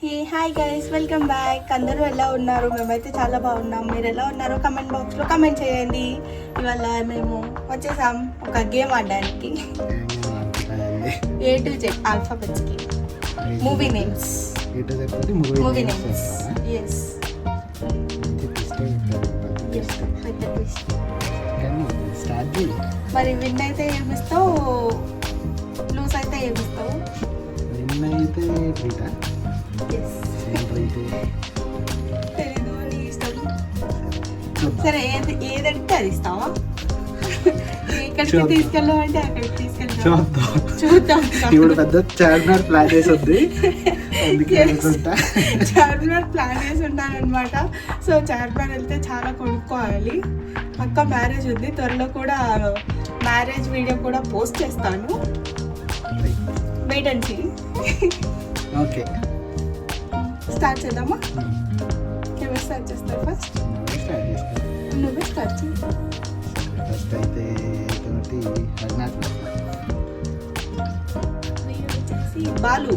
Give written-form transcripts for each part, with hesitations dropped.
Hi guys, welcome back. అందరూ ఎలా ఉన్నారు? మేమైతే చాలా బాగున్నాం. మీరు ఎలా ఉన్నారో కమెంట్ బాక్స్లో కమెంట్ చేయండి. ఇవాళ మేము వచ్చేసాం ఒక గేమ్ ఆడడానికి. A to Z ఆల్ఫాబెట్స్కి movie names. Movie names, yes. పెద్ద ట్విస్ట్. మరి విన్ అయితే ఏమిస్తావు, లూజ్ అయితే ఏమిస్తావు? తెలీదు, నీ ఇష్టం. సరే, ఏదంటే అది ఇస్తావా? ఎక్కడికి తీసుకెళ్ళామంటే అక్కడికి తీసుకెళ్తాం. చూద్దాం. ఇప్పుడు పెద్ద చార్మినార్ ప్లాన్ చేసి ఉంది, చార్మినార్ ప్లాన్ చేసి ఉంటాను అనమాట. సో చార్మినార్ వెళ్తే చాలా కొనుక్కోవాలి. పక్క మ్యారేజ్ ఉంది, త్వరలో కూడా మ్యారేజ్ వీడియో కూడా పోస్ట్ చేస్తాను. Wait and see. Okay, start చేద్దామా? ఎవరు స్టార్ట్ చేస్తారు? ఫస్ట్ నువ్వే స్టార్ట్ చేయి. ఫస్ట్ అయితే Balu.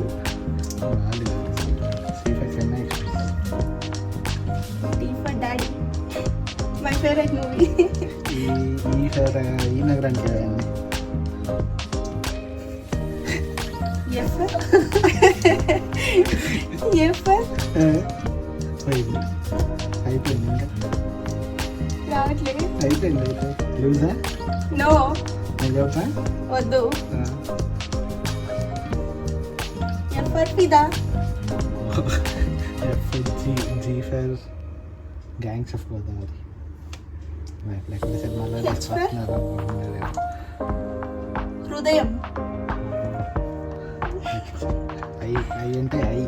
Tea for daddy, my favourite movie. ఈ నగరానికి అయిపోయింది, ఇంకా రావట్లేదు. అయిపోయింది. లూజా? నో, నేను చెప్తా. వద్దు. For Fidaa. G for gangs of Godavari. Hridayam. I అంటే ఐ.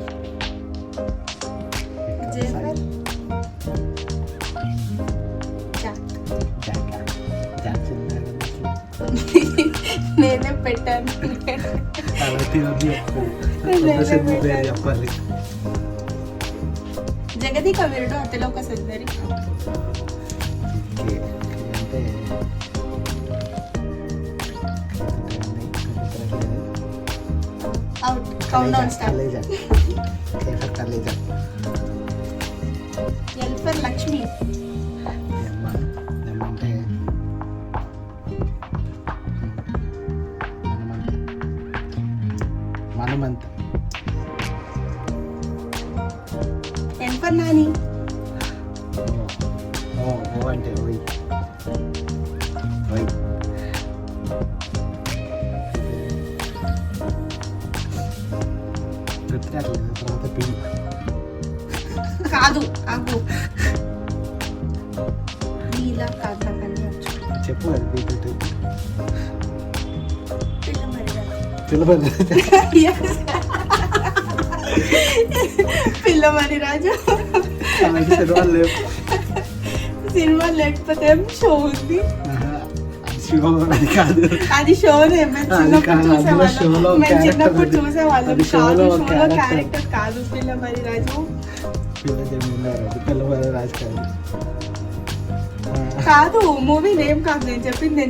నేనే పెట్టాను. చెప్పాలి. జగదిక వీరుడు అతిలోక సుందరి. అంటే out. Countdown start. L for Lakshmi. మనమంత. N for Nani. ఓ అంటే ఓయ్. గుర్తురాట్లేదు. తర్వాత పి. కాదు, ఆగు. నీలా కాదు, నాకన్నీ వచ్చు. చెప్పు. అది పీపీ. పిల్లమణి రాజు. సినిమా లేకపోతే షో ఉంది. అది షోనే. చిన్నప్పుడు చూసేవాళ్ళం. షోలో క్యారెక్టర్ కాదు పిల్లమణి రాజు. పిల్లమణి రాజు కాదు, మూవీ నేమ్ కాదు నేను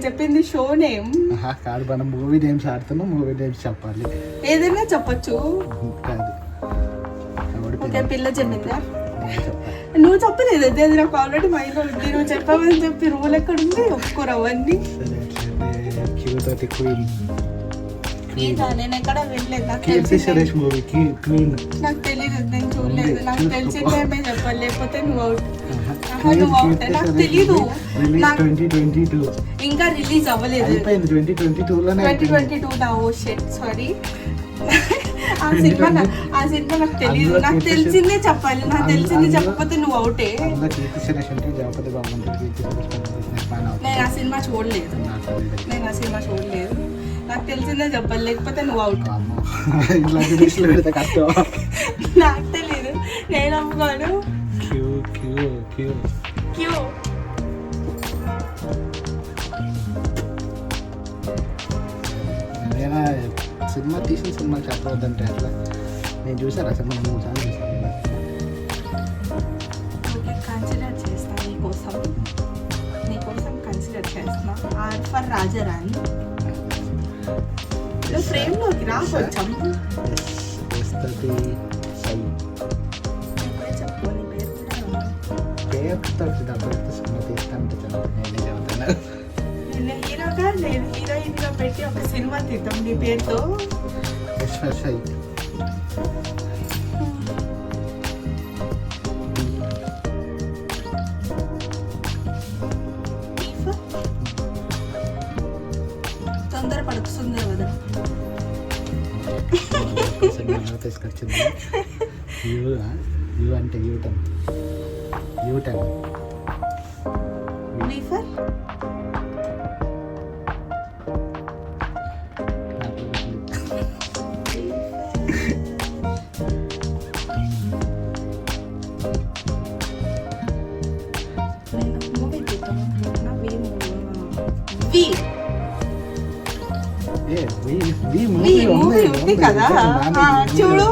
చెప్పింది షో నేమ్ కాదు. మనం మూవీ నేమ్స్ ఆడుతున్నాం, మూవీ నేమ్స్ చెప్పాలి. ఏదైనా చెప్పచ్చు. కాదు. ఓకే, పిల్ల చెప్పిందా? నువ్వు చెప్పలేదు. అదే నాకు ఆల్రెడీ మైండ్లో ఉంది. నువ్వు చెప్పావని చెప్పి రూల్ ఎక్కడుంది? ఒప్పుకోరు అవన్నీ. నేను ఎక్కడ వినలేదు. నాకు తెలీదు, నేను చూడలేదు. నాకు తెలిసిందేమే చెప్పాలి, లేకపోతే నువ్వు అవుట్. నాకు తెలీదు. ఇంకా రిలీజ్ అవ్వలేదు. 2022 నా. Oh shit, sorry. ఆ సినిమా నాకు తెలీదు. నాకు తెలిసిందే చెప్పాలి. నాకు తెలిసింది చెప్పకపోతే నువ్వు అవుటే. నేను ఆ సినిమా చూడలేదు. నాకు తెలిసిందే చెప్పాలి, లేకపోతే నువ్వు అవుట్. నాకు తెలీదు, నేను అమ్ముకోను. క్యూ. సినిమా తీసిన సినిమా చెప్పవద్దంటే అట్లా. నేను చూసాను అసలు 3 సార్లు చూసాను. కన్సిడర్ చేస్తా నీకోసం కన్సిడర్ చేస్తున్నా. Are for రాజారాణి. ఫ్రేమ్ లోకి రా కొంచెం. వస్తుంది. ఫ్రెండ్స్తో వచ్చి డబ్బులు ఇస్తే సినిమా తీస్తానంటే చదువుతాను నేనే చదువుతాను. నేను హీరోగా నేను హీరోయిన్గా పెట్టి ఒక సినిమా తీద్దాం నీ పేరుతో. విశ్వాసాయి తొందరపడకు సుందర వద. సినిమా తీసుకొచ్చింది. యూ అంటే యూటన్. లీఫర్ మూవీ తీద్దాం అనుకుంటున్నా. వి మూవీ ఉంది కదా, చూడు.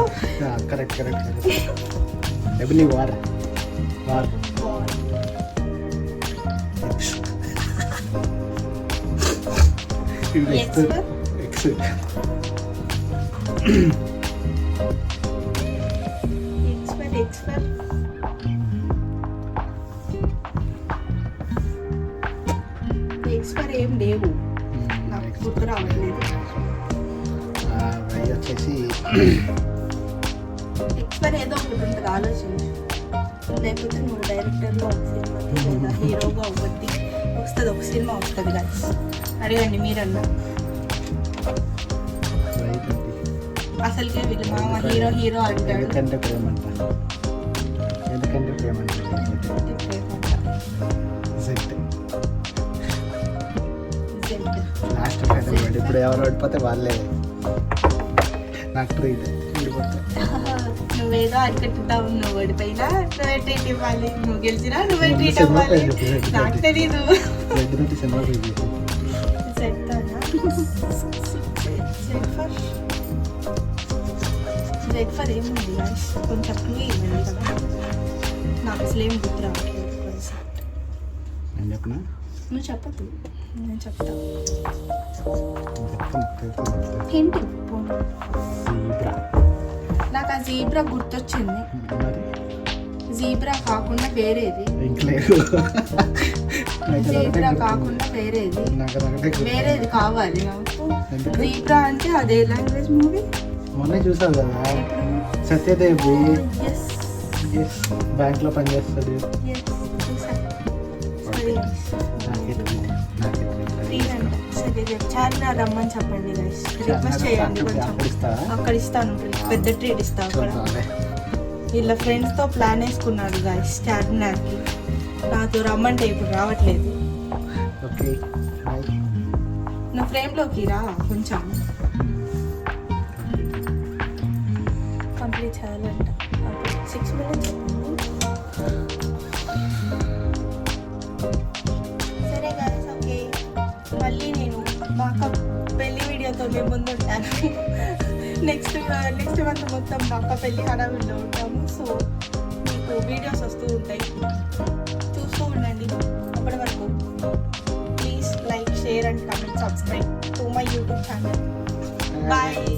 Correct W war X expire ఏం లేవు, నాకు గుర్తు రావట్లేదు. వచ్చేసి ఎక్స్పైర్ ఏదో ఒకటి ఉంటుంది, ఆలోచించు. లేకపోతే నువ్వు డైరెక్టర్లో ఒక సినిమా లేదా హీరోగా ఒకటి వస్తుంది, ఒక సినిమా వస్తుంది కదా. అడగండి మీరన్నా. అసలుకే వీళ్ళు మామ హీరో అంటాడు. ఎందుకంటే ప్రేమ అంట. లాస్ట్ ఫైనల్ ఇప్పుడు ఎవరు ఓడిపోతే వాళ్ళే నాకు ట్రీట్ ఓడిపోతే. నువ్వేదో అరికట్టుతావు, నువ్వు ఓడిపోయినా నువ్వే ట్రీట్ ఇవ్వాలి, నువ్వు గెలిచినా నువ్వే ట్రీట్ ఇవ్వాలి. నాకు తెలీదు. సినిమా జెడ్ ఫర్ ఏముంది కొంచెం క్లూ ఇవ్వండి కదా, నాకు అసలు ఏం గుర్తు రావట్లేదు. నేను చెప్పనా? నువ్వు చెప్పదు, నేను చెప్తా. ఏంటి నాకు ఆ జీబ్రా గుర్తొచ్చింది. జీబ్రా కాకుండా వేరేది, జీబ్రా కాకుండా వేరేది కావాలి నాకు. జీబ్రా అంటే అదే లాంగ్వేజ్ మూవీ మొన్న చూసావు కదా, సత్యదేవి బ్యాంక్ లో పనిచేస్తాడు. చార్మినార్ రమ్మని చెప్పండి గైస్, రిక్వెస్ట్ చేయండి కొంచెం. అక్కడ ఇస్తాను, పెద్ద ట్రీట్ ఇస్తాను అక్కడ. వీళ్ళ ఫ్రెండ్స్తో ప్లాన్ వేసుకున్నాడు గైస్ చార్మినార్కి, నాతో రమ్మంటే ఇప్పుడు రావట్లేదు. నువ్వు ఫ్రేమ్లోకి రా కొంచెం, కంప్లీట్ చేయాలంట. 6 minutes. సరే గైస్, ఓకే. మళ్ళీ నేను మా అక్క పెళ్లి వీడియోతో మేము ముందు ఉంటాను. నెక్స్ట్ మంత్ మొత్తం మా అక్క పెళ్లి హడావిడిలో ఉంటాము. సో మీకు వీడియోస్ వస్తూ ఉంటాయి, చూస్తూ ఉండండి. అప్పటి వరకు please like, share and comment, subscribe to my YouTube channel. Bye.